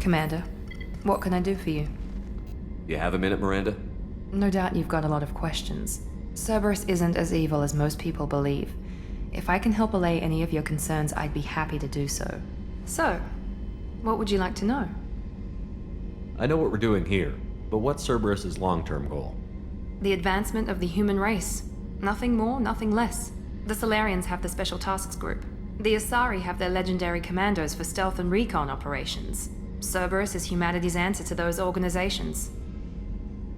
Commander, what can I do for you? You have a minute, Miranda? No doubt you've got a lot of questions. Cerberus isn't as evil as most people believe. If I can help allay any of your concerns, I'd be happy to do so. So, what would you like to know? I know what we're doing here, but what's Cerberus's long-term goal? The advancement of the human race. Nothing more, nothing less. The Solarians have the Special Tasks Group. The Asari have their legendary commandos for stealth and recon operations. Cerberus is humanity's answer to those organizations.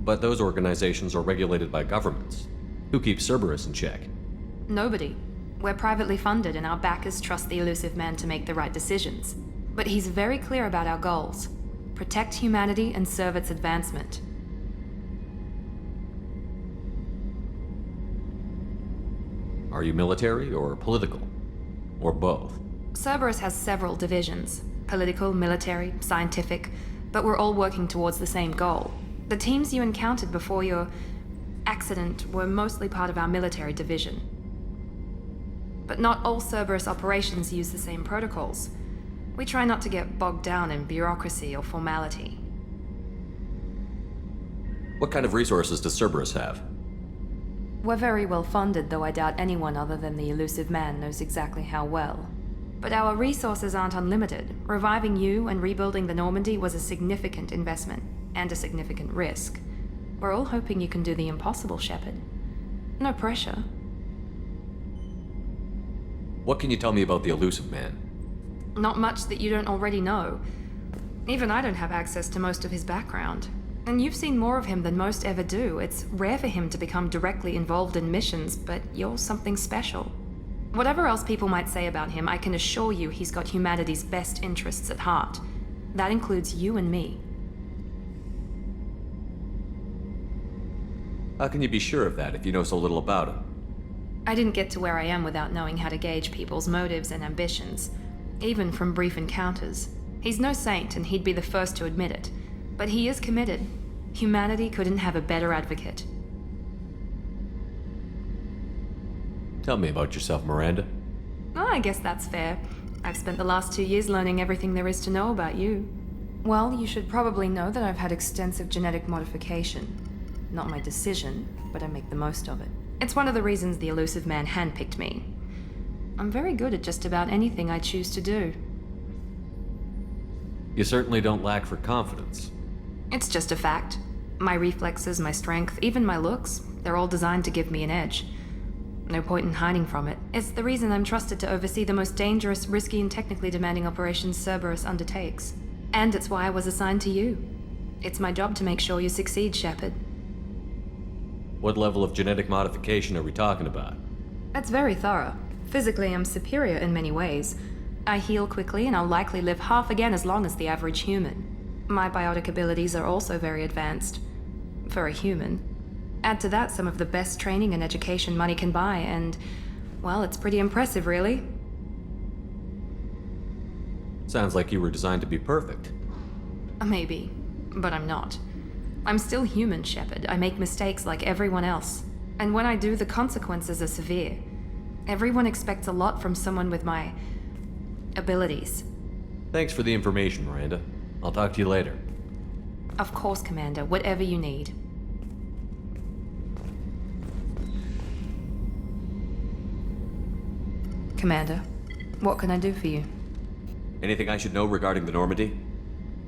But those organizations are regulated by governments. Who keeps Cerberus in check? Nobody. We're privately funded and our backers trust the elusive man to make the right decisions. But he's very clear about our goals. Protect humanity and serve its advancement. Are you military or political? Or both? Cerberus has several divisions. Political, military, scientific, but we're all working towards the same goal. The teams you encountered before your accident were mostly part of our military division. But not all Cerberus operations use the same protocols. We try not to get bogged down in bureaucracy or formality. What kind of resources does Cerberus have? We're very well funded, though I doubt anyone other than the elusive man knows exactly how well. But our resources aren't unlimited. Reviving you and rebuilding the Normandy was a significant investment, and a significant risk. We're all hoping you can do the impossible, Shepard. No pressure. What can you tell me about the elusive man? Not much that you don't already know. Even I don't have access to most of his background. And you've seen more of him than most ever do. It's rare for him to become directly involved in missions, but you're something special. Whatever else people might say about him, I can assure you he's got humanity's best interests at heart. That includes you and me. How can you be sure of that if you know so little about him? I didn't get to where I am without knowing how to gauge people's motives and ambitions, even from brief encounters. He's no saint, and he'd be the first to admit it. But he is committed. Humanity couldn't have a better advocate. Tell me about yourself, Miranda. Oh, I guess that's fair. I've spent the last 2 years learning everything there is to know about you. Well, you should probably know that I've had extensive genetic modification. Not my decision, but I make the most of it. It's one of the reasons the elusive man handpicked me. I'm very good at just about anything I choose to do. You certainly don't lack for confidence. It's just a fact. My reflexes, my strength, even my looks, they're all designed to give me an edge. No point in hiding from it. It's the reason I'm trusted to oversee the most dangerous, risky, and technically demanding operations Cerberus undertakes. And it's why I was assigned to you. It's my job to make sure you succeed, Shepard. What level of genetic modification are we talking about? That's very thorough. Physically, I'm superior in many ways. I heal quickly, and I'll likely live half again as long as the average human. My biotic abilities are also very advanced. For a human. Add to that some of the best training and education money can buy, and, well, it's pretty impressive, really. Sounds like you were designed to be perfect. Maybe, but I'm not. I'm still human, Shepard. I make mistakes like everyone else. And when I do, the consequences are severe. Everyone expects a lot from someone with my abilities. Thanks for the information, Miranda. I'll talk to you later. Of course, Commander. Whatever you need. Commander, what can I do for you? Anything I should know regarding the Normandy?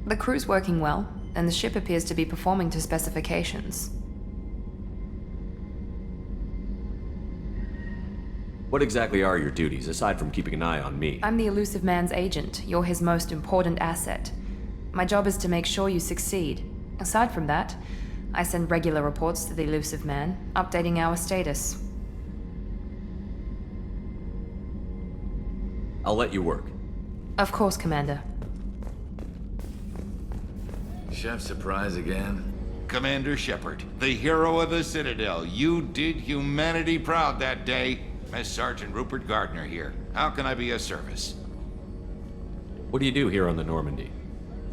The crew's working well, and the ship appears to be performing to specifications. What exactly are your duties, aside from keeping an eye on me? I'm the elusive man's agent. You're his most important asset. My job is to make sure you succeed. Aside from that, I send regular reports to the elusive man, updating our status. I'll let you work. Of course, Commander. Chef surprise again? Commander Shepard, the hero of the Citadel. You did humanity proud that day. Mass Sergeant Rupert Gardner here. How can I be of service? What do you do here on the Normandy?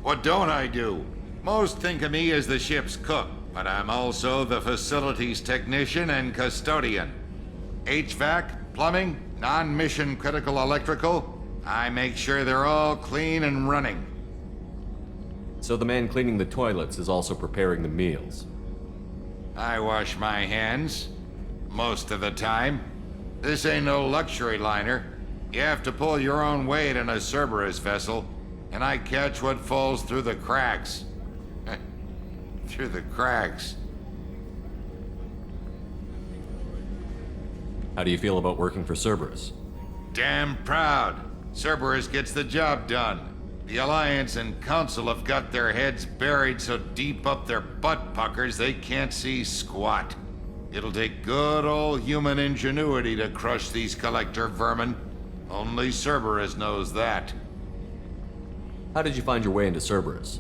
What don't I do? Most think of me as the ship's cook, but I'm also the facilities technician and custodian. HVAC, plumbing, non-mission critical electrical. I make sure they're all clean and running. So the man cleaning the toilets is also preparing the meals. I wash my hands. Most of the time. This ain't no luxury liner. You have to pull your own weight in a Cerberus vessel, and I catch what falls through the cracks. Through the cracks. How do you feel about working for Cerberus? Damn proud. Cerberus gets the job done. The Alliance and Council have got their heads buried so deep up their butt puckers they can't see squat. It'll take good old human ingenuity to crush these collector vermin. Only Cerberus knows that. How did you find your way into Cerberus?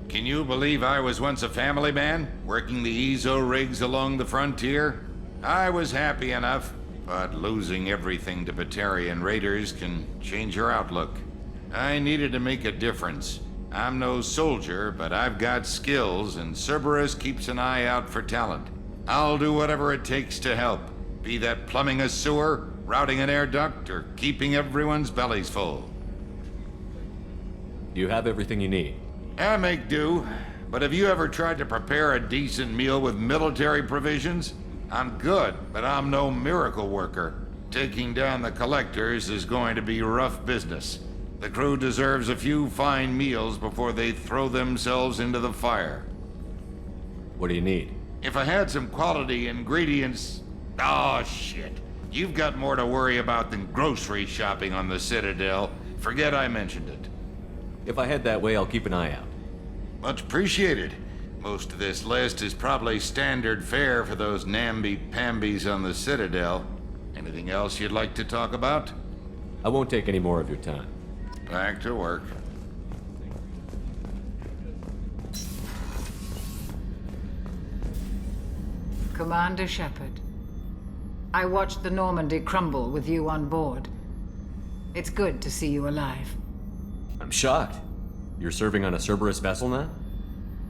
Can you believe I was once a family man, working the EZO rigs along the frontier? I was happy enough, but losing everything to Batarian raiders can change your outlook. I needed to make a difference. I'm no soldier, but I've got skills, and Cerberus keeps an eye out for talent. I'll do whatever it takes to help, be that plumbing a sewer, routing an air duct, or keeping everyone's bellies full. Do you have everything you need? I make do, but have you ever tried to prepare a decent meal with military provisions? I'm good, but I'm no miracle worker. Taking down the collectors is going to be rough business. The crew deserves a few fine meals before they throw themselves into the fire. What do you need? If I had some quality ingredients... Oh, shit. You've got more to worry about than grocery shopping on the Citadel. Forget I mentioned it. If I head that way, I'll keep an eye out. Much appreciated. Most of this list is probably standard fare for those namby-pambies on the Citadel. Anything else you'd like to talk about? I won't take any more of your time. Back to work. Commander Shepard, I watched the Normandy crumble with you on board. It's good to see you alive. I'm shocked. You're serving on a Cerberus vessel now?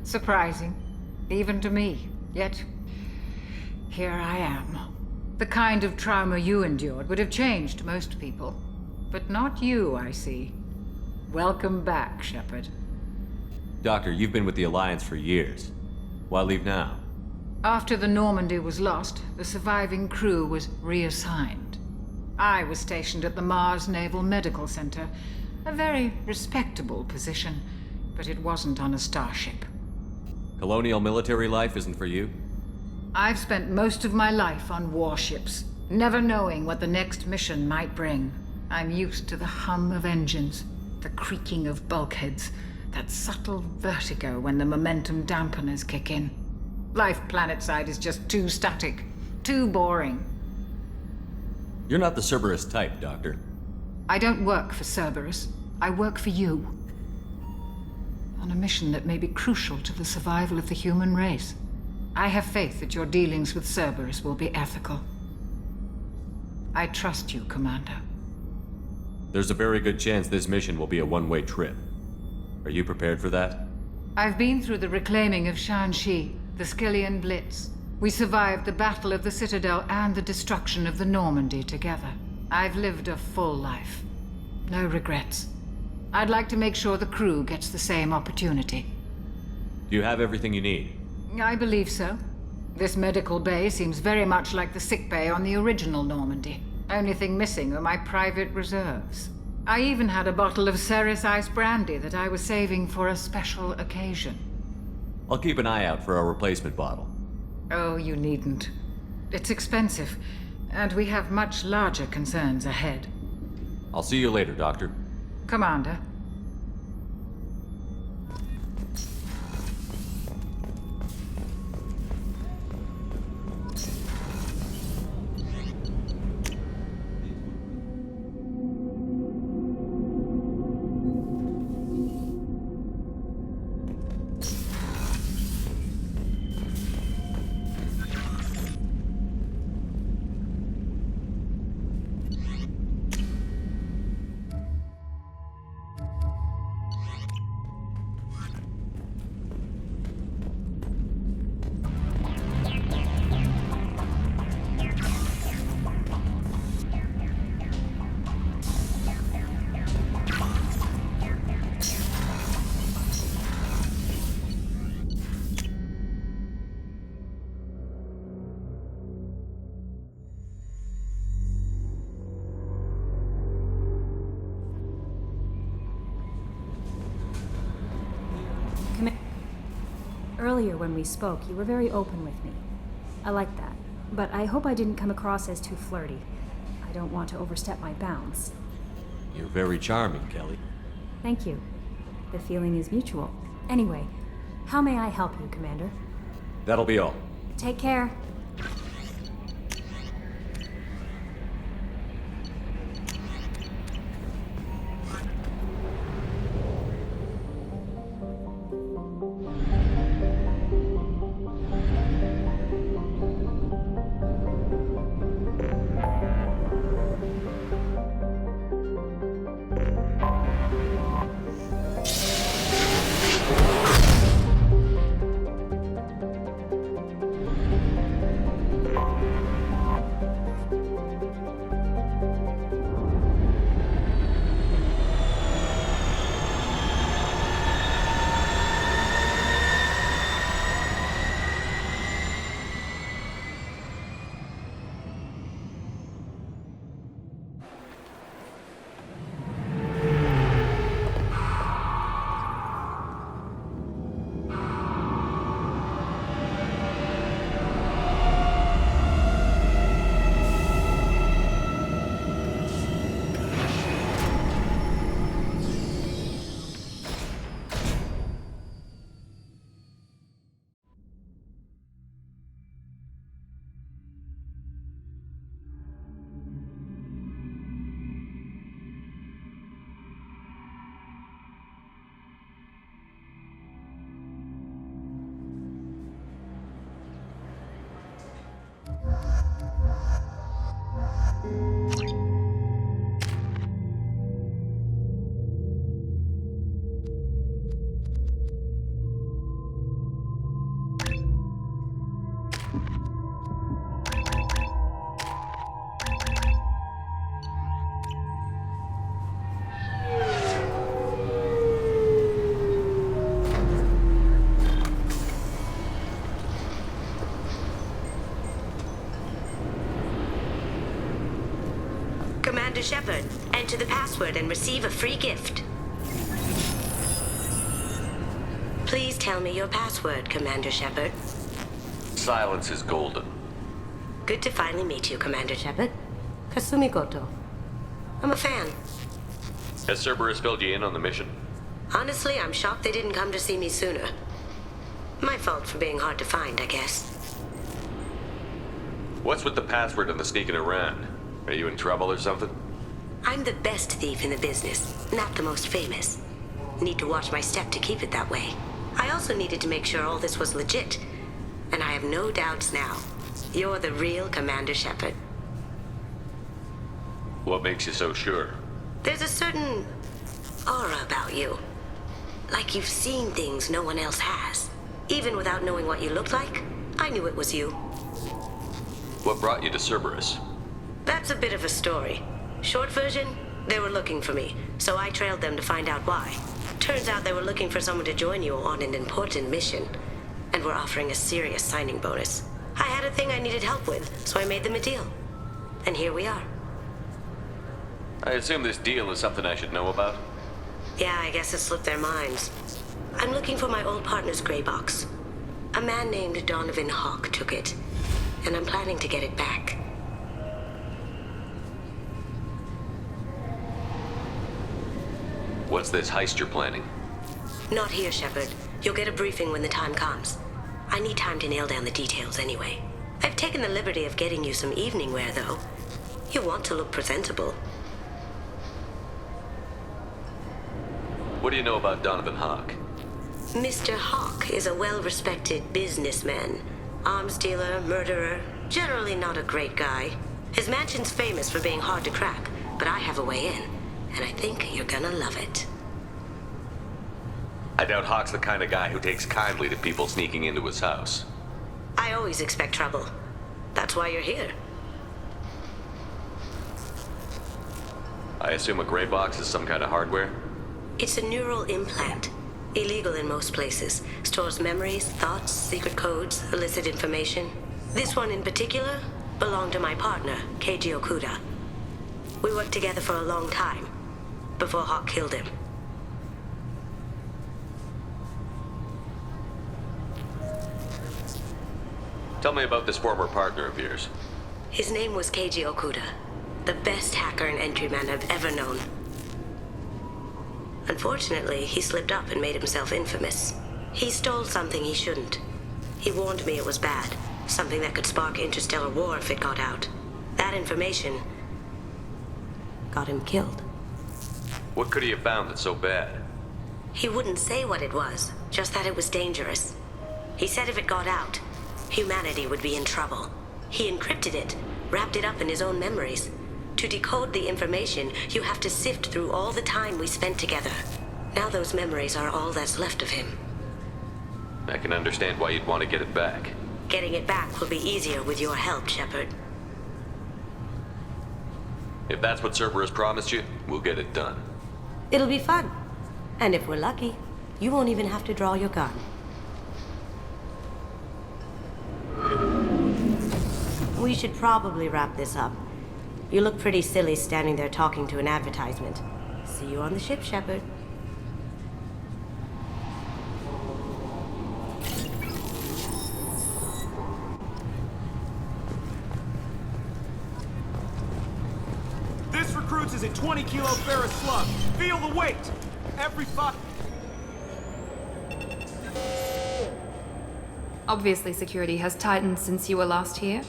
Surprising, even to me. Yet, here I am. The kind of trauma you endured would have changed most people. But not you, I see. Welcome back, Shepard. Doctor, you've been with the Alliance for years. Why leave now? After the Normandy was lost, the surviving crew was reassigned. I was stationed at the Mars Naval Medical Center, a very respectable position, but it wasn't on a starship. Colonial military life isn't for you? I've spent most of my life on warships, never knowing what the next mission might bring. I'm used to the hum of engines, the creaking of bulkheads, that subtle vertigo when the momentum dampeners kick in. Life planetside is just too static, too boring. You're not the Cerberus type, Doctor. I don't work for Cerberus. I work for you. On a mission that may be crucial to the survival of the human race. I have faith that your dealings with Cerberus will be ethical. I trust you, Commander. There's a very good chance this mission will be a one-way trip. Are you prepared for that? I've been through the reclaiming of Shanxi, the Skillian Blitz. We survived the Battle of the Citadel and the destruction of the Normandy together. I've lived a full life. No regrets. I'd like to make sure the crew gets the same opportunity. Do you have everything you need? I believe so. This medical bay seems very much like the sick bay on the original Normandy. Only thing missing are my private reserves. I even had a bottle of Ceres Ice brandy that I was saving for a special occasion. I'll keep an eye out for a replacement bottle. Oh, you needn't. It's expensive, and we have much larger concerns ahead. I'll see you later, Doctor. Commander. Earlier when we spoke, you were very open with me. I like that, but I hope I didn't come across as too flirty. I don't want to overstep my bounds. You're very charming, Kelly. Thank you. The feeling is mutual. Anyway, how may I help you, Commander? That'll be all. Take care. Commander Shepard, enter the password and receive a free gift. Please tell me your password, Commander Shepard. Silence is golden. Good to finally meet you, Commander Shepard. Kasumi Goto. I'm a fan. Has Cerberus filled you in on the mission? Honestly, I'm shocked they didn't come to see me sooner. My fault for being hard to find, I guess. What's with the password and the sneaking around? Are you in trouble or something? I'm the best thief in the business, not the most famous. Need to watch my step to keep it that way. I also needed to make sure all this was legit. And I have no doubts now. You're the real Commander Shepard. What makes you so sure? There's a certain aura about you. Like you've seen things no one else has. Even without knowing what you looked like, I knew it was you. What brought you to Cerberus? That's a bit of a story. Short version, they were looking for me, so I trailed them to find out why. Turns out they were looking for someone to join you on an important mission, and were offering a serious signing bonus. I had a thing I needed help with, so I made them a deal. And here we are. I assume this deal is something I should know about? Yeah, I guess it slipped their minds. I'm looking for my old partner's gray box. A man named Donovan Hawk took it, and I'm planning to get it back. What's this heist you're planning? Not here, Shepard. You'll get a briefing when the time comes. I need time to nail down the details anyway. I've taken the liberty of getting you some evening wear, though. You want to look presentable. What do you know about Donovan Hawk? Mr. Hawk is a well-respected businessman. Arms dealer, murderer, generally not a great guy. His mansion's famous for being hard to crack, but I have a way in, and I think you're gonna love it. I doubt Hawk's the kind of guy who takes kindly to people sneaking into his house. I always expect trouble. That's why you're here. I assume a gray box is some kind of hardware? It's a neural implant. Illegal in most places. Stores memories, thoughts, secret codes, illicit information. This one in particular belonged to my partner, Keiji Okuda. We worked together for a long time, before Hawk killed him. Tell me about this former partner of yours. His name was Keiji Okuda, the best hacker and entryman I've ever known. Unfortunately, he slipped up and made himself infamous. He stole something he shouldn't. He warned me it was bad, something that could spark interstellar war if it got out. That information got him killed. What could he have found that's so bad? He wouldn't say what it was, just that it was dangerous. He said if it got out, humanity would be in trouble. He encrypted it, wrapped it up in his own memories. To decode the information, you have to sift through all the time we spent together. Now those memories are all that's left of him. I can understand why you'd want to get it back. Getting it back will be easier with your help, Shepard. If that's what Cerberus promised you, we'll get it done. It'll be fun. And if we're lucky, you won't even have to draw your gun. We should probably wrap this up. You look pretty silly standing there talking to an advertisement. See you on the ship, Shepard. This recruits is a 20 kilo ferrous slug. Feel the weight. Every fuck. Obviously, security has tightened since you were last here.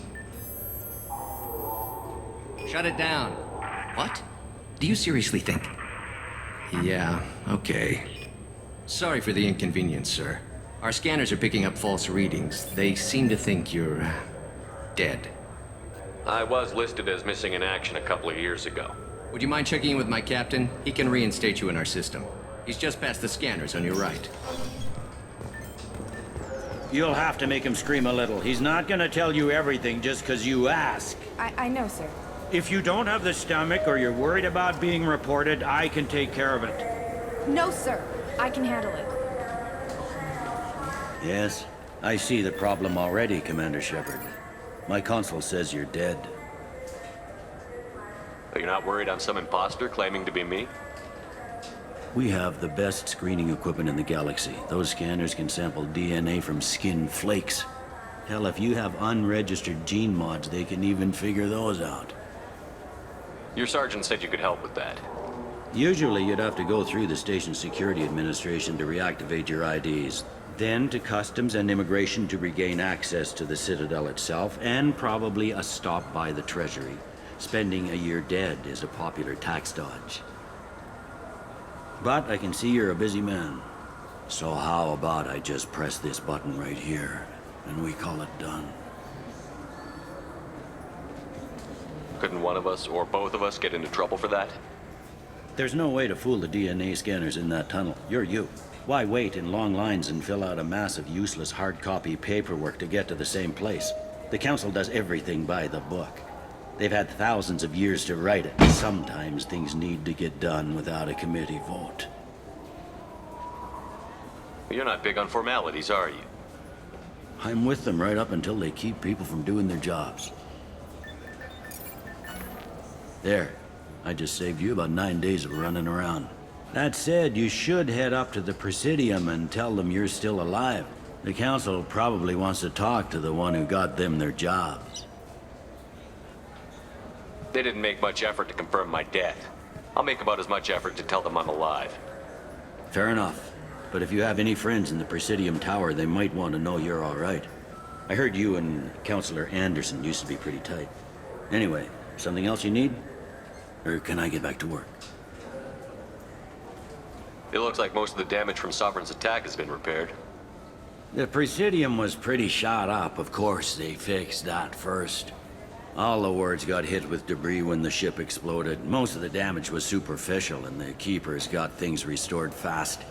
Shut it down. What? Do you seriously think? Yeah, okay. Sorry for the inconvenience, sir. Our scanners are picking up false readings. They seem to think you're dead. I was listed as missing in action a couple of years ago. Would you mind checking in with my captain? He can reinstate you in our system. He's just past the scanners on your right. You'll have to make him scream a little. He's not gonna tell you everything just because you ask. I know, sir. If you don't have the stomach or you're worried about being reported, I can take care of it. No, sir. I can handle it. Yes, I see the problem already, Commander Shepard. My console says you're dead. Are you not worried I'm some imposter claiming to be me? We have the best screening equipment in the galaxy. Those scanners can sample DNA from skin flakes. Hell, if you have unregistered gene mods, they can even figure those out. Your sergeant said you could help with that. Usually you'd have to go through the station security administration to reactivate your IDs. Then to customs and immigration to regain access to the citadel itself, and probably a stop by the treasury. Spending a year dead is a popular tax dodge. But I can see you're a busy man. So how about I just press this button right here, and we call it done? Couldn't one of us, or both of us, get into trouble for that? There's no way to fool the DNA scanners in that tunnel. You're you. Why wait in long lines and fill out a mass of useless hard copy paperwork to get to the same place? The Council does everything by the book. They've had thousands of years to write it. Sometimes things need to get done without a committee vote. You're not big on formalities, are you? I'm with them right up until they keep people from doing their jobs. There. I just saved you about 9 days of running around. That said, you should head up to the Presidium and tell them you're still alive. The Council probably wants to talk to the one who got them their jobs. They didn't make much effort to confirm my death. I'll make about as much effort to tell them I'm alive. Fair enough. But if you have any friends in the Presidium Tower, they might want to know you're all right. I heard you and Counselor Anderson used to be pretty tight. Anyway, something else you need? Or can I get back to work? It looks like most of the damage from Sovereign's attack has been repaired. The Presidium was pretty shot up. Of course, they fixed that first. All the wards got hit with debris when the ship exploded. Most of the damage was superficial, and the Keepers got things restored fast.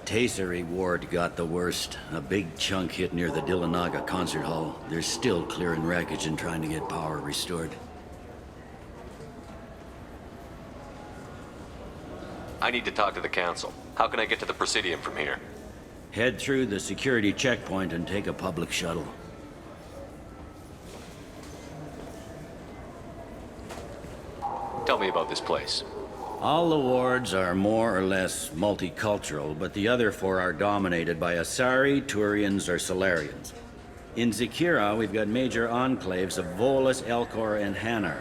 Tasery Ward got the worst. A big chunk hit near the Dillanaga concert hall. They're still clearing wreckage and trying to get power restored. I need to talk to the Council. How can I get to the Presidium from here? Head through the security checkpoint and take a public shuttle. Tell me about this place. All the wards are more or less multicultural, but the other four are dominated by Asari, Turians, or Solarians. In Zakira, we've got major enclaves of Volus, Elcor, and Hanar.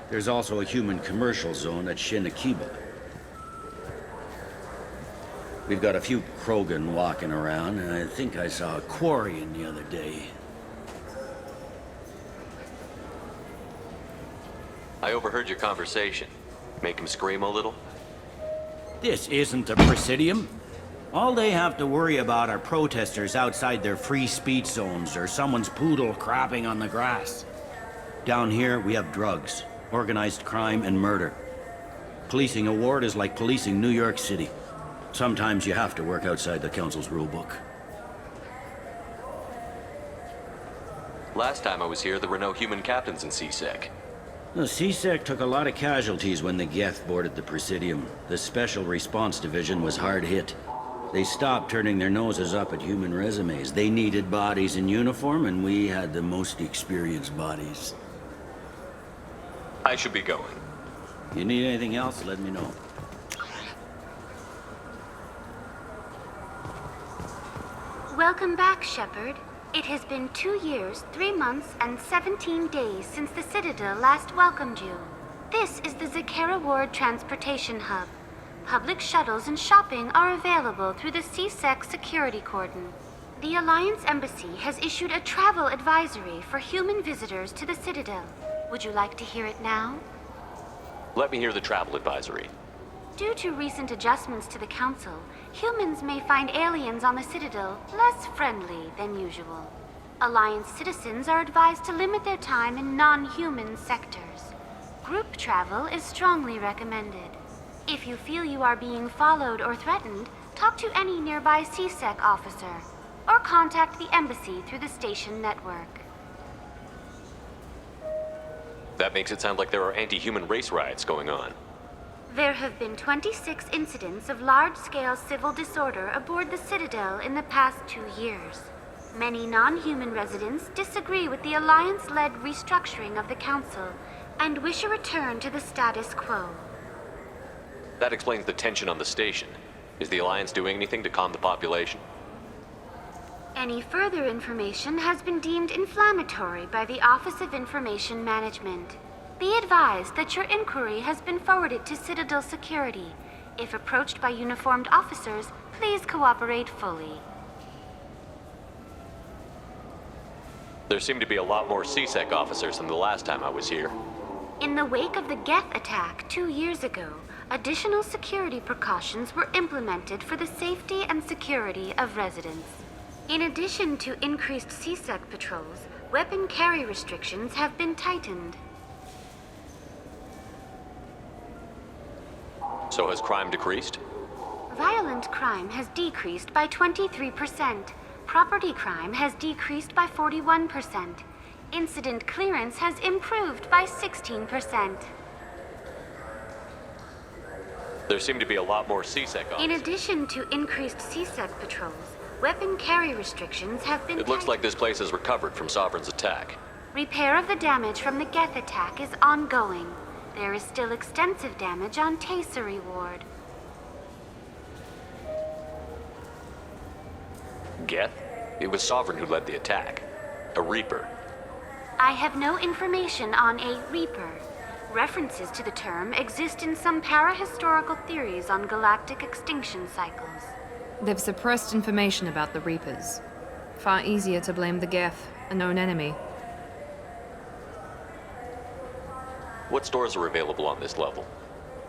There's also a human commercial zone at Shinakiba. We've got a few Krogan walking around, and I think I saw a Quarian the other day. I overheard your conversation. Make him scream a little? This isn't a Presidium. All they have to worry about are protesters outside their free speech zones or someone's poodle crapping on the grass. Down here, we have drugs, organized crime, and murder. Policing a ward is like policing New York City. Sometimes you have to work outside the Council's rulebook. Last time I was here, there were no human captains in CSEC. The CSEC took a lot of casualties when the geth boarded the Presidium. The Special Response Division was hard hit. They stopped turning their noses up at human resumes. They needed bodies in uniform, and we had the most experienced bodies. I should be going. You need anything else, let me know. Welcome back, Shepard. It has been 2 years, 3 months, and 17 days since the Citadel last welcomed you. This is the Zakira Ward Transportation Hub. Public shuttles and shopping are available through the CSEC security cordon. The Alliance Embassy has issued a travel advisory for human visitors to the Citadel. Would you like to hear it now? Let me hear the travel advisory. Due to recent adjustments to the Council, humans may find aliens on the Citadel less friendly than usual. Alliance citizens are advised to limit their time in non-human sectors. Group travel is strongly recommended. If you feel you are being followed or threatened, talk to any nearby CSEC officer, or contact the embassy through the station network. That makes it sound like there are anti-human race riots going on. There have been 26 incidents of large-scale civil disorder aboard the Citadel in the past 2 years. Many non-human residents disagree with the Alliance-led restructuring of the Council and wish a return to the status quo. That explains the tension on the station. Is the Alliance doing anything to calm the population? Any further information has been deemed inflammatory by the Office of Information Management. Be advised that your inquiry has been forwarded to Citadel Security. If approached by uniformed officers, please cooperate fully. There seem to be a lot more CSEC officers than the last time I was here. In the wake of the geth attack 2 years ago, additional security precautions were implemented for the safety and security of residents. In addition to increased CSEC patrols, weapon carry restrictions have been tightened. So has crime decreased? Violent crime has decreased by 23%. Property crime has decreased by 41%. Incident clearance has improved by 16%. There seem to be a lot more CSEC officers. In addition to increased CSEC patrols, weapon carry restrictions have been... It looks like this place has recovered from Sovereign's attack. Repair of the damage from the geth attack is ongoing. There is still extensive damage on Tasery Ward. Geth? It was Sovereign who led the attack. A Reaper. I have no information on a Reaper. References to the term exist in some parahistorical theories on galactic extinction cycles. They've suppressed information about the Reapers. Far easier to blame the geth, a known enemy. What stores are available on this level?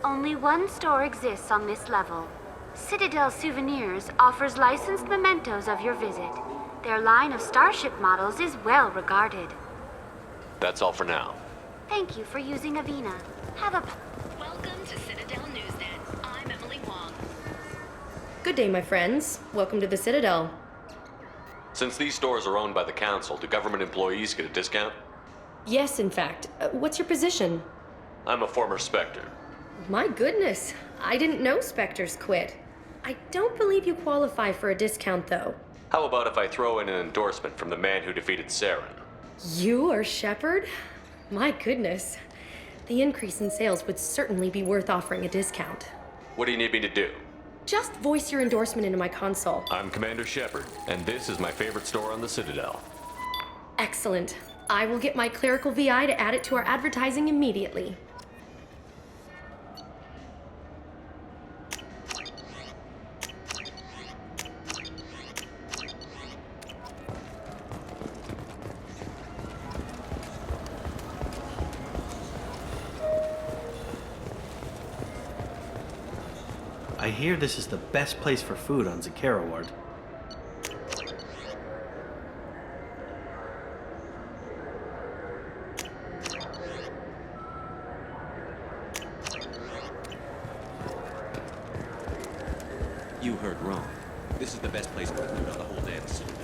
Only one store exists on this level. Citadel Souvenirs offers licensed mementos of your visit. Their line of starship models is well regarded. That's all for now. Thank you for using Avina. Have a... Welcome to Citadel Newsnet. I'm Emily Wong. Good day, my friends. Welcome to the Citadel. Since these stores are owned by the Council, do government employees get a discount? Yes, in fact. What's your position? I'm a former Spectre. My goodness. I didn't know Spectres quit. I don't believe you qualify for a discount, though. How about if I throw in an endorsement from the man who defeated Saren? You are Shepard? My goodness. The increase in sales would certainly be worth offering a discount. What do you need me to do? Just voice your endorsement into my console. I'm Commander Shepard, and this is my favorite store on the Citadel. Excellent. I will get my clerical VI to add it to our advertising immediately. I hear this is the best place for food on Zakera Ward. You heard wrong. This is the best place for food on the whole damn citadel.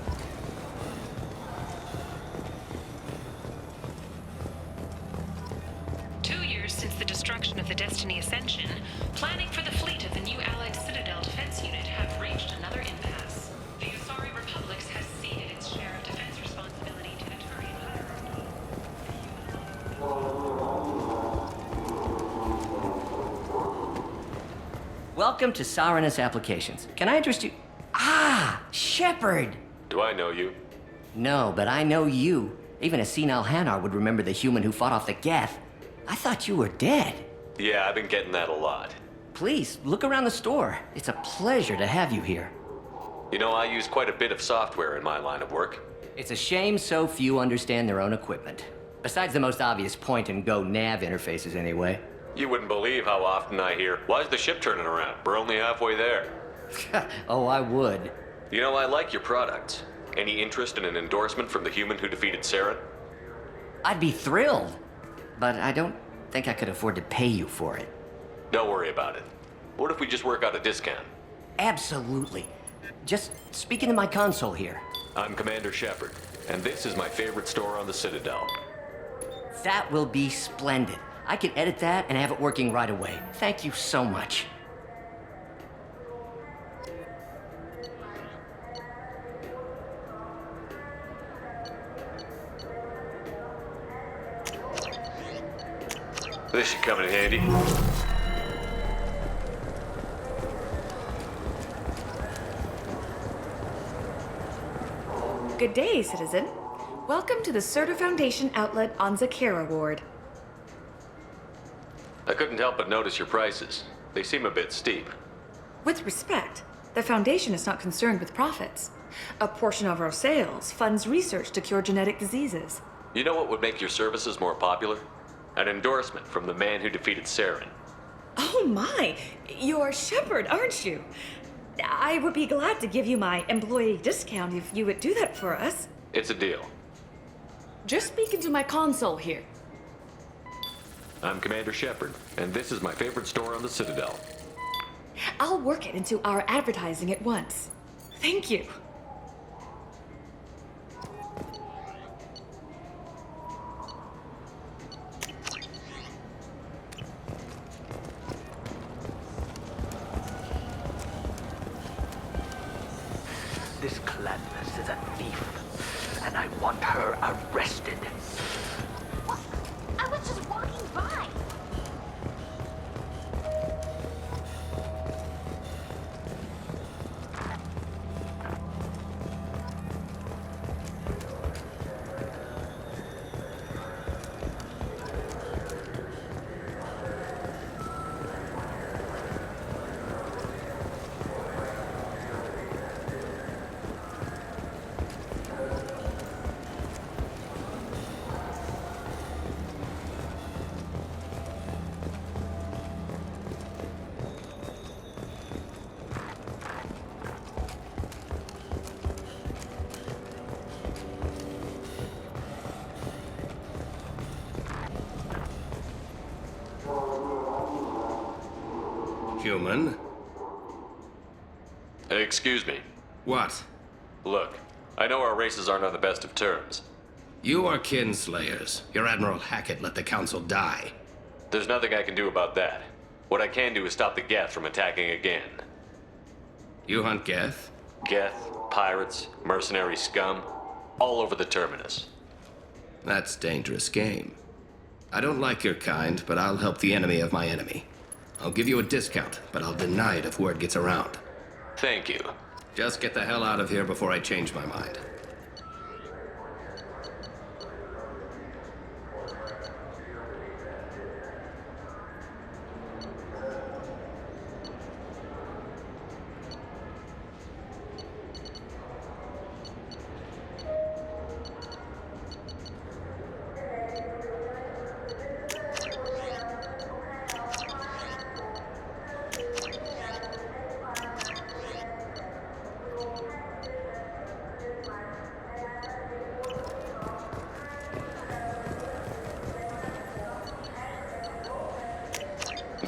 Since the destruction of the Destiny Ascension, planning for the fleet of the new Allied Citadel Defense Unit have reached another impasse. The Asari Republics has ceded its share of defense responsibility to the Turian hierarchy. Welcome to Saren's Applications. Can I interest you? Ah, Shepard! Do I know you? No, but I know you. Even a senile Hanar would remember the human who fought off the geth. I thought you were dead. Yeah, I've been getting that a lot. Please, look around the store. It's a pleasure to have you here. You know, I use quite a bit of software in my line of work. It's a shame so few understand their own equipment. Besides the most obvious point-and-go nav interfaces, anyway. You wouldn't believe how often I hear, "Why's the ship turning around? We're only halfway there." Oh, I would. You know, I like your products. Any interest in an endorsement from the human who defeated Saren? I'd be thrilled. But I don't think I could afford to pay you for it. Don't worry about it. What if we just work out a discount? Absolutely. Just speak into my console here. I'm Commander Shepard, and this is my favorite store on the Citadel. That will be splendid. I can edit that and have it working right away. Thank you so much. This should come in handy. Good day, citizen. Welcome to the Certa Foundation outlet on Zakera Ward. I couldn't help but notice your prices. They seem a bit steep. With respect, the Foundation is not concerned with profits. A portion of our sales funds research to cure genetic diseases. You know what would make your services more popular? An endorsement from the man who defeated Saren. Oh my! You're Shepard, aren't you? I would be glad to give you my employee discount if you would do that for us. It's a deal. Just speak into my console here. I'm Commander Shepard, and this is my favorite store on the Citadel. I'll work it into our advertising at once. Thank you. This Gladness is a thief, and I want her arrested. I was just walking by. Human? Excuse me. What? Look, I know our races aren't on the best of terms. You are kinslayers. Your Admiral Hackett let the Council die. There's nothing I can do about that. What I can do is stop the geth from attacking again. You hunt geth? Geth, pirates, mercenary scum, all over the terminus. That's dangerous game. I don't like your kind, but I'll help the enemy of my enemy. I'll give you a discount, but I'll deny it if word gets around. Thank you. Just get the hell out of here before I change my mind.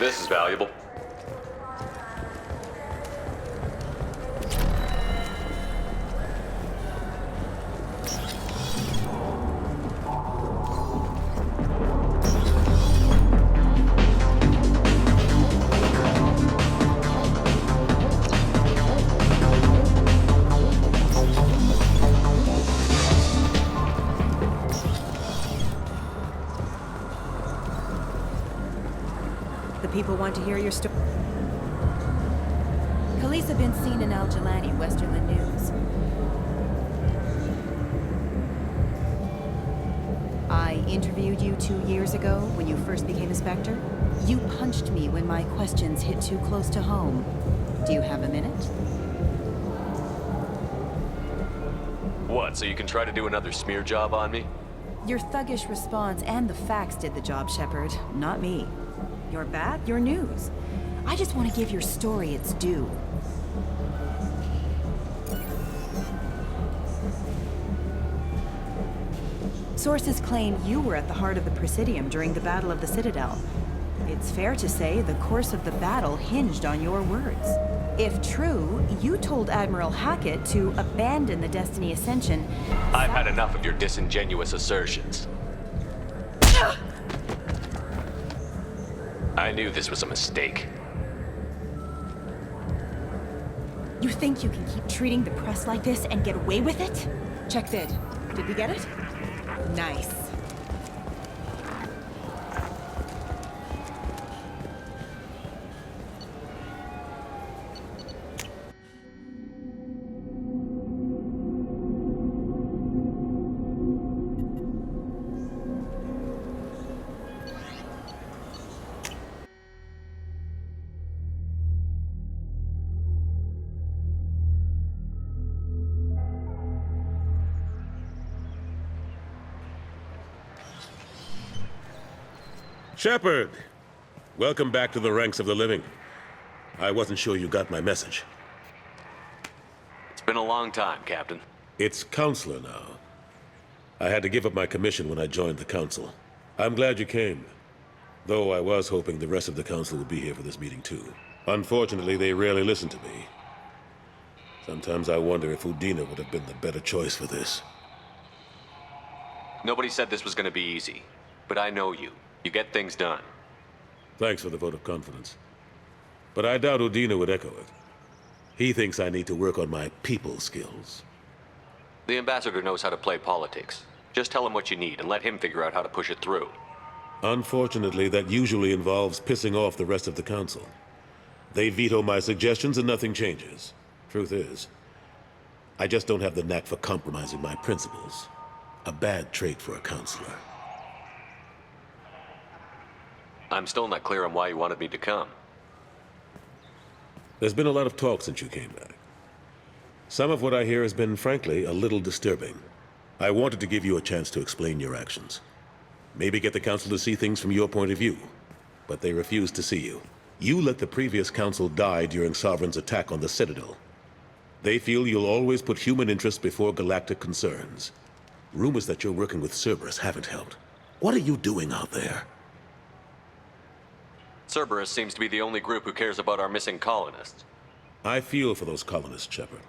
This is valuable. People want to hear your story. Police have been seen in Al Jelani, Westerland News. I interviewed you 2 years ago when you first became a Spectre. You punched me when my questions hit too close to home. Do you have a minute? What, so you can try to do another smear job on me? Your thuggish response and the facts did the job, Shepard, not me. You're bad, you're news. I just want to give your story its due. Sources claim you were at the heart of the Presidium during the Battle of the Citadel. It's fair to say the course of the battle hinged on your words. If true, you told Admiral Hackett to abandon the Destiny Ascension. I've had enough of your disingenuous assertions. I knew this was a mistake. You think you can keep treating the press like this and get away with it? Check vid. Did we get it? Nice. Shepard! Welcome back to the ranks of the living. I wasn't sure you got my message. It's been a long time, Captain. It's Counselor now. I had to give up my commission when I joined the Council. I'm glad you came. Though I was hoping the rest of the Council would be here for this meeting too. Unfortunately, they rarely listen to me. Sometimes I wonder if Udina would have been the better choice for this. Nobody said this was going to be easy, but I know you. You get things done. Thanks for the vote of confidence. But I doubt Udina would echo it. He thinks I need to work on my people skills. The ambassador knows how to play politics. Just tell him what you need and let him figure out how to push it through. Unfortunately, that usually involves pissing off the rest of the Council. They veto my suggestions and nothing changes. Truth is, I just don't have the knack for compromising my principles. A bad trait for a counselor. I'm still not clear on why you wanted me to come. There's been a lot of talk since you came back. Some of what I hear has been, frankly, a little disturbing. I wanted to give you a chance to explain your actions. Maybe get the Council to see things from your point of view. But they refused to see you. You let the previous Council die during Sovereign's attack on the Citadel. They feel you'll always put human interests before galactic concerns. Rumors that you're working with Cerberus haven't helped. What are you doing out there? Cerberus seems to be the only group who cares about our missing colonists. I feel for those colonists, Shepard.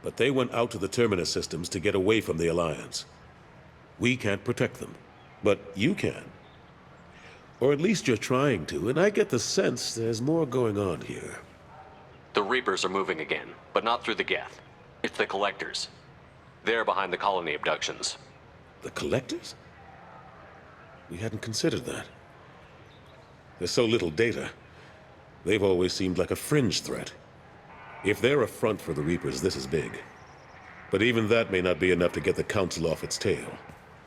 But they went out to the Terminus systems to get away from the Alliance. We can't protect them, but you can. Or at least you're trying to, and I get the sense there's more going on here. The Reapers are moving again, but not through the geth. It's the Collectors. They're behind the colony abductions. The Collectors? We hadn't considered that. There's so little data. They've always seemed like a fringe threat. If they're a front for the Reapers, this is big. But even that may not be enough to get the Council off its tail.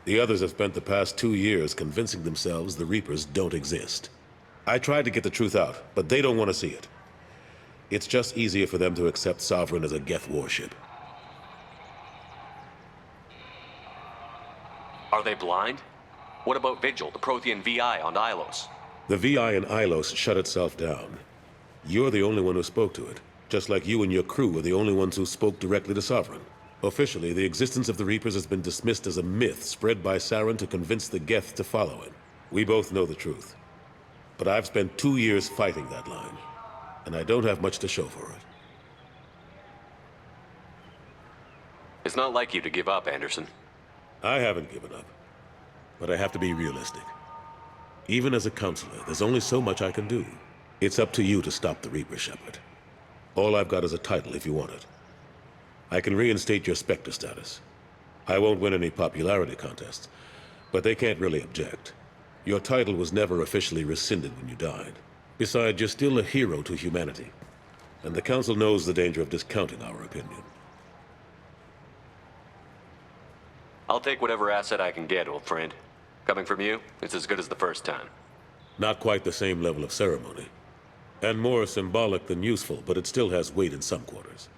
The others have spent the past 2 years convincing themselves the Reapers don't exist. I tried to get the truth out, but they don't want to see it. It's just easier for them to accept Sovereign as a geth warship. Are they blind? What about Vigil, the Prothean VI on Ilos? The VI in Ilos shut itself down. You're the only one who spoke to it, just like you and your crew are the only ones who spoke directly to Sovereign. Officially, the existence of the Reapers has been dismissed as a myth spread by Saren to convince the geth to follow him. We both know the truth. But I've spent 2 years fighting that line, and I don't have much to show for it. It's not like you to give up, Anderson. I haven't given up, but I have to be realistic. Even as a counselor, there's only so much I can do. It's up to you to stop the Reaper, Shepard. All I've got is a title if you want it. I can reinstate your Spectre status. I won't win any popularity contests, but they can't really object. Your title was never officially rescinded when you died. Besides, you're still a hero to humanity, and the Council knows the danger of discounting our opinion. I'll take whatever asset I can get, old friend. Coming from you, it's as good as the first time. Not quite the same level of ceremony, and more symbolic than useful, but it still has weight in some quarters.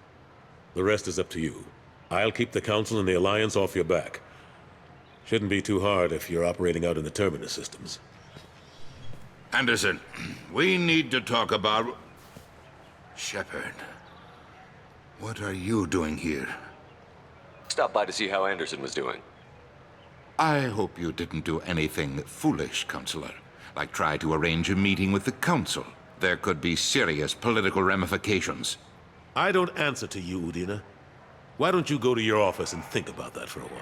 The rest is up to you. I'll keep the Council and the Alliance off your back. Shouldn't be too hard if you're operating out in the Terminus systems. Anderson, we need to talk about... Shepard, what are you doing here? Stopped by to see how Anderson was doing. I hope you didn't do anything foolish, Counselor. Like try to arrange a meeting with the Council. There could be serious political ramifications. I don't answer to you, Udina. Why don't you go to your office and think about that for a while?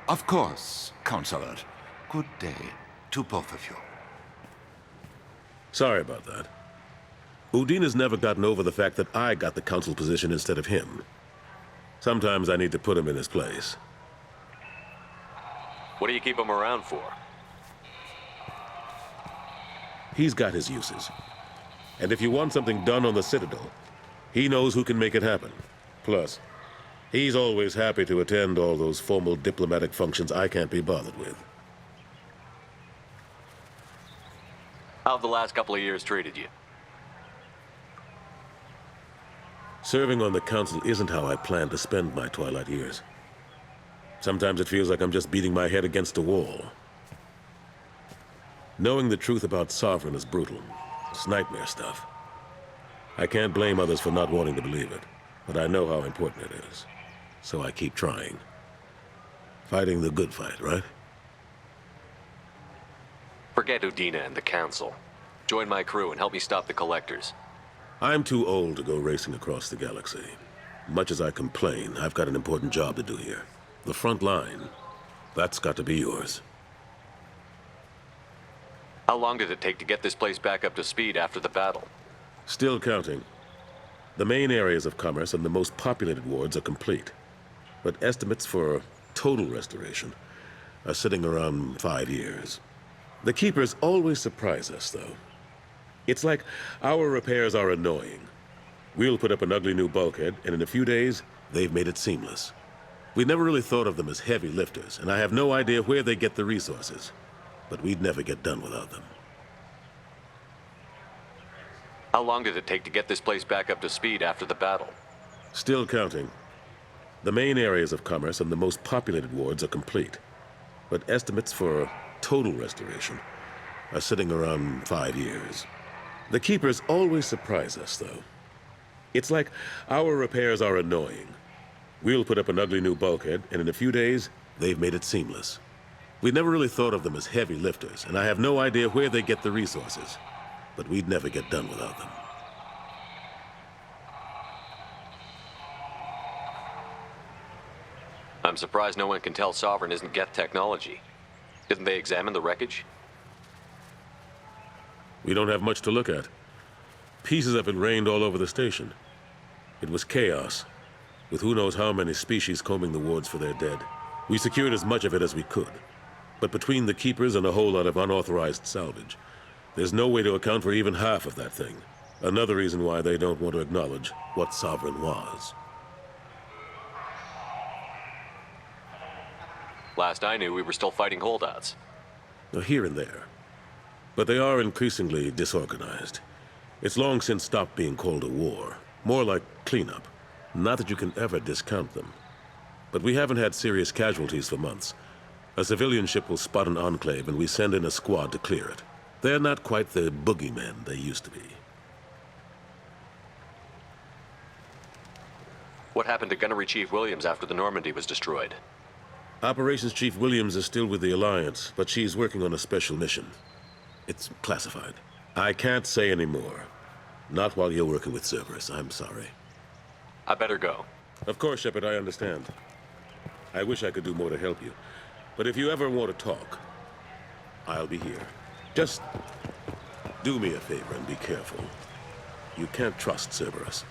Of course, Counselor. Good day to both of you. Sorry about that. Udina's never gotten over the fact that I got the Council position instead of him. Sometimes I need to put him in his place. What do you keep him around for? He's got his uses. And if you want something done on the Citadel, he knows who can make it happen. Plus, he's always happy to attend all those formal diplomatic functions I can't be bothered with. How have the last couple of years treated you? Serving on the Council isn't how I plan to spend my twilight years. Sometimes it feels like I'm just beating my head against a wall. Knowing the truth about Sovereign is brutal. It's nightmare stuff. I can't blame others for not wanting to believe it, but I know how important it is. So I keep trying. Fighting the good fight, right? Forget Udina and the Council. Join my crew and help me stop the Collectors. I'm too old to go racing across the galaxy. Much as I complain, I've got an important job to do here. The front line. That's got to be yours. How long did it take to get this place back up to speed after the battle? Still counting. The main areas of commerce and the most populated wards are complete. But estimates for total restoration are sitting around 5 years. The Keepers always surprise us, though. It's like our repairs are annoying. We'll put up an ugly new bulkhead, and in a few days, they've made it seamless. We never really thought of them as heavy lifters, and I have no idea where they get the resources. But we'd never get done without them. How long did it take to get this place back up to speed after the battle? Still counting. The main areas of commerce and the most populated wards are complete. But estimates for total restoration are sitting around 5 years. The Keepers always surprise us, though. It's like our repairs are annoying. We'll put up an ugly new bulkhead, and in a few days, they've made it seamless. We never really thought of them as heavy lifters, and I have no idea where they get the resources. But we'd never get done without them. I'm surprised no one can tell Sovereign isn't geth technology. Didn't they examine the wreckage? We don't have much to look at. Pieces have been rained all over the station. It was chaos, with who knows how many species combing the wards for their dead. We secured as much of it as we could. But between the Keepers and a whole lot of unauthorized salvage, there's no way to account for even half of that thing. Another reason why they don't want to acknowledge what Sovereign was. Last I knew, we were still fighting holdouts. Here and there. But they are increasingly disorganized. It's long since stopped being called a war. More like cleanup. Not that you can ever discount them. But we haven't had serious casualties for months. A civilian ship will spot an enclave and we send in a squad to clear it. They're not quite the boogeymen they used to be. What happened to Gunnery Chief Williams after the Normandy was destroyed? Operations Chief Williams is still with the Alliance, but she's working on a special mission. It's classified. I can't say any more. Not while you're working with Cerberus, I'm sorry. I better go. Of course, Shepard, I understand. I wish I could do more to help you. But if you ever want to talk, I'll be here. Just do me a favor and be careful. You can't trust Cerberus.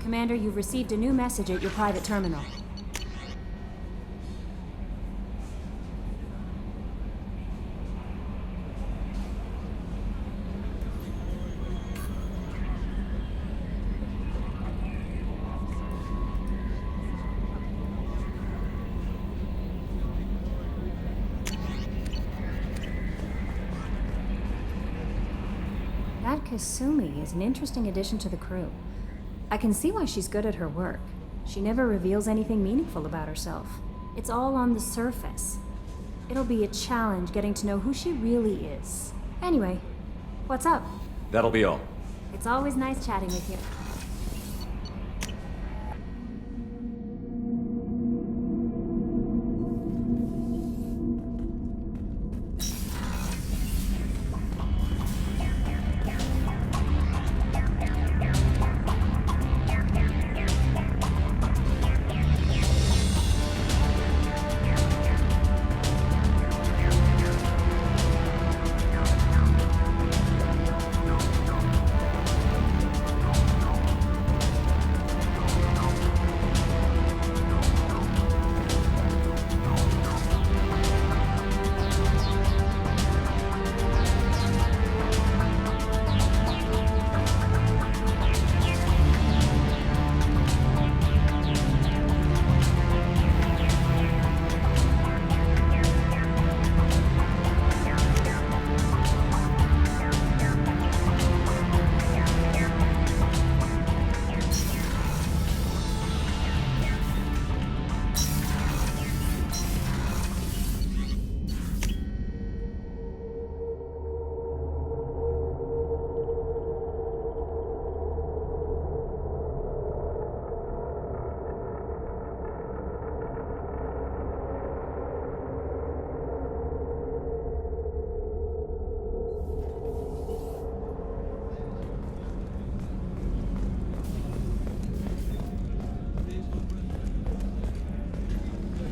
Commander, you've received a new message at your private terminal. That Kasumi is an interesting addition to the crew. I can see why she's good at her work. She never reveals anything meaningful about herself. It's all on the surface. It'll be a challenge getting to know who she really is. Anyway, what's up? That'll be all. It's always nice chatting with you.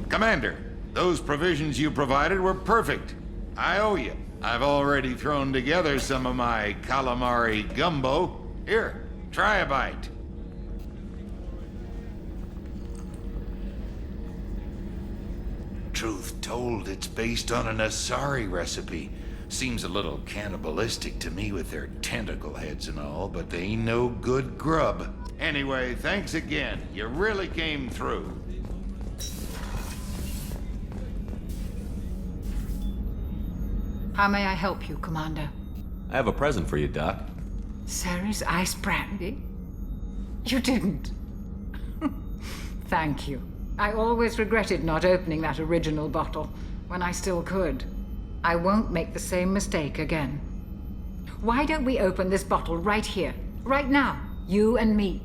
Commander, those provisions you provided were perfect. I owe you. I've already thrown together some of my calamari gumbo. Here, try a bite. Truth told, it's based on an Asari recipe. Seems a little cannibalistic to me with their tentacle heads and all, but they ain't no good grub. Anyway, thanks again. You really came through. How may I help you, Commander? I have a present for you, Doc. Ceres ice brandy? You didn't. Thank you. I always regretted not opening that original bottle when I still could. I won't make the same mistake again. Why don't we open this bottle right here, right now, you and me?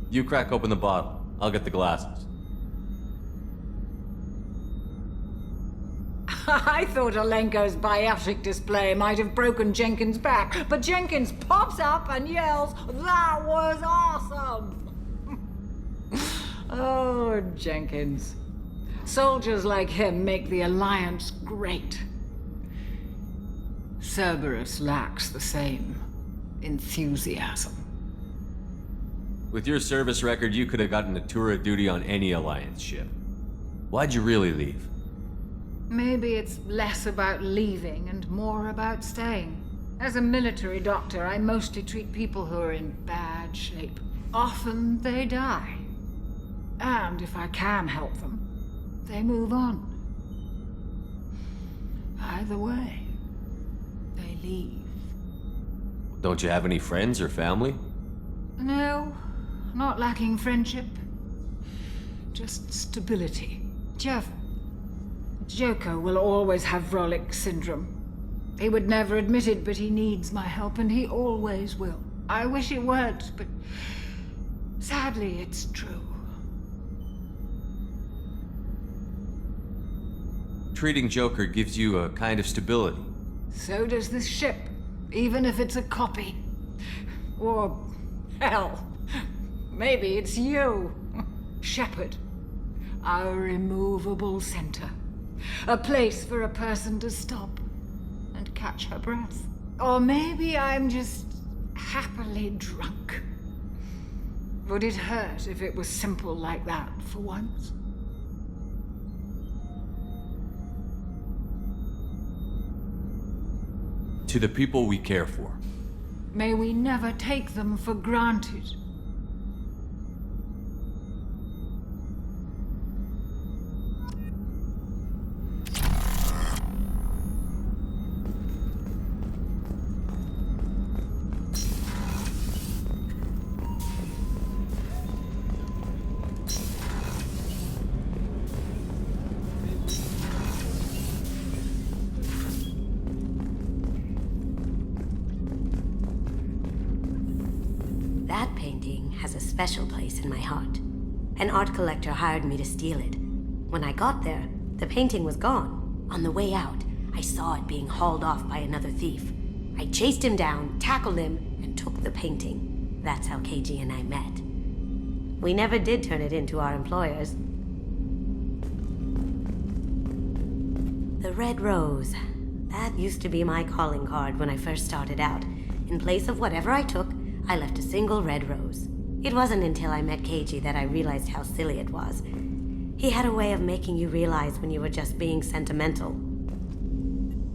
You crack open the bottle. I'll get the glasses. I thought Alenko's biotic display might have broken Jenkins' back, but Jenkins pops up and yells, "That was awesome!" Oh, Jenkins. Soldiers like him make the Alliance great. Cerberus lacks the same enthusiasm. With your service record, you could have gotten a tour of duty on any Alliance ship. Why'd you really leave? Maybe it's less about leaving and more about staying. As a military doctor, I mostly treat people who are in bad shape. Often they die. And if I can help them, they move on. Either way, they leave. Don't you have any friends or family? No, not lacking friendship. Just stability. Joker will always have Vrolic syndrome. He would never admit it, but he needs my help, and he always will. I wish it weren't, but sadly, it's true. Treating Joker gives you a kind of stability. So does this ship, even if it's a copy. Or, hell, maybe it's you, Shepard. Our immovable center. A place for a person to stop and catch her breath. Or maybe I'm just happily drunk. Would it hurt if it was simple like that for once? To the people we care for. May we never take them for granted. That painting has a special place in my heart. An art collector hired me to steal it. When I got there, the painting was gone. On the way out, I saw it being hauled off by another thief. I chased him down, tackled him, and took the painting. That's how KG and I met. We never did turn it in to our employers. The Red Rose. That used to be my calling card when I first started out. In place of whatever I took, I left a single red rose. It wasn't until I met KG that I realized how silly it was. He had a way of making you realize when you were just being sentimental.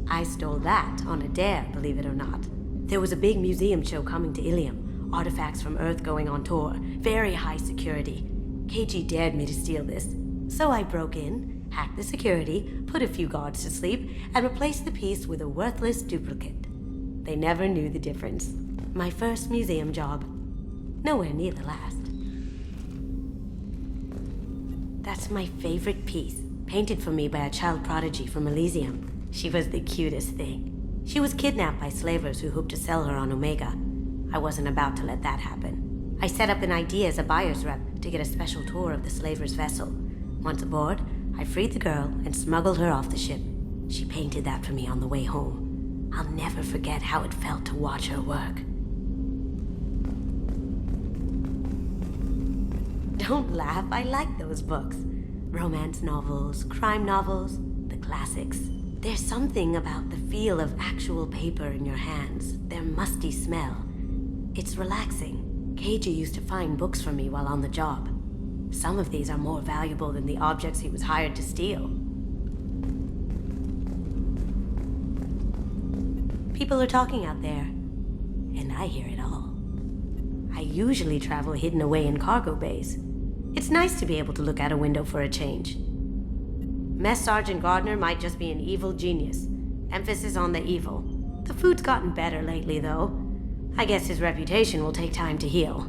I stole that on a dare, believe it or not. There was a big museum show coming to Ilium. Artifacts from Earth going on tour. Very high security. KG dared me to steal this. So I broke in, hacked the security, put a few guards to sleep, and replaced the piece with a worthless duplicate. They never knew the difference. My first museum job. Nowhere near the last. That's my favorite piece, painted for me by a child prodigy from Elysium. She was the cutest thing. She was kidnapped by slavers who hoped to sell her on Omega. I wasn't about to let that happen. I set up an idea as a buyer's rep to get a special tour of the slaver's vessel. Once aboard, I freed the girl and smuggled her off the ship. She painted that for me on the way home. I'll never forget how it felt to watch her work. Don't laugh, I like those books. Romance novels, crime novels, the classics. There's something about the feel of actual paper in your hands, their musty smell. It's relaxing. KG used to find books for me while on the job. Some of these are more valuable than the objects he was hired to steal. People are talking out there, and I hear it all. I usually travel hidden away in cargo bays. It's nice to be able to look out a window for a change. Mess Sergeant Gardner might just be an evil genius. Emphasis on the evil. The food's gotten better lately, though. I guess his reputation will take time to heal.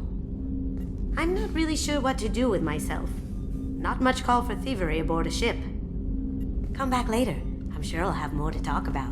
I'm not really sure what to do with myself. Not much call for thievery aboard a ship. Come back later. I'm sure I'll have more to talk about.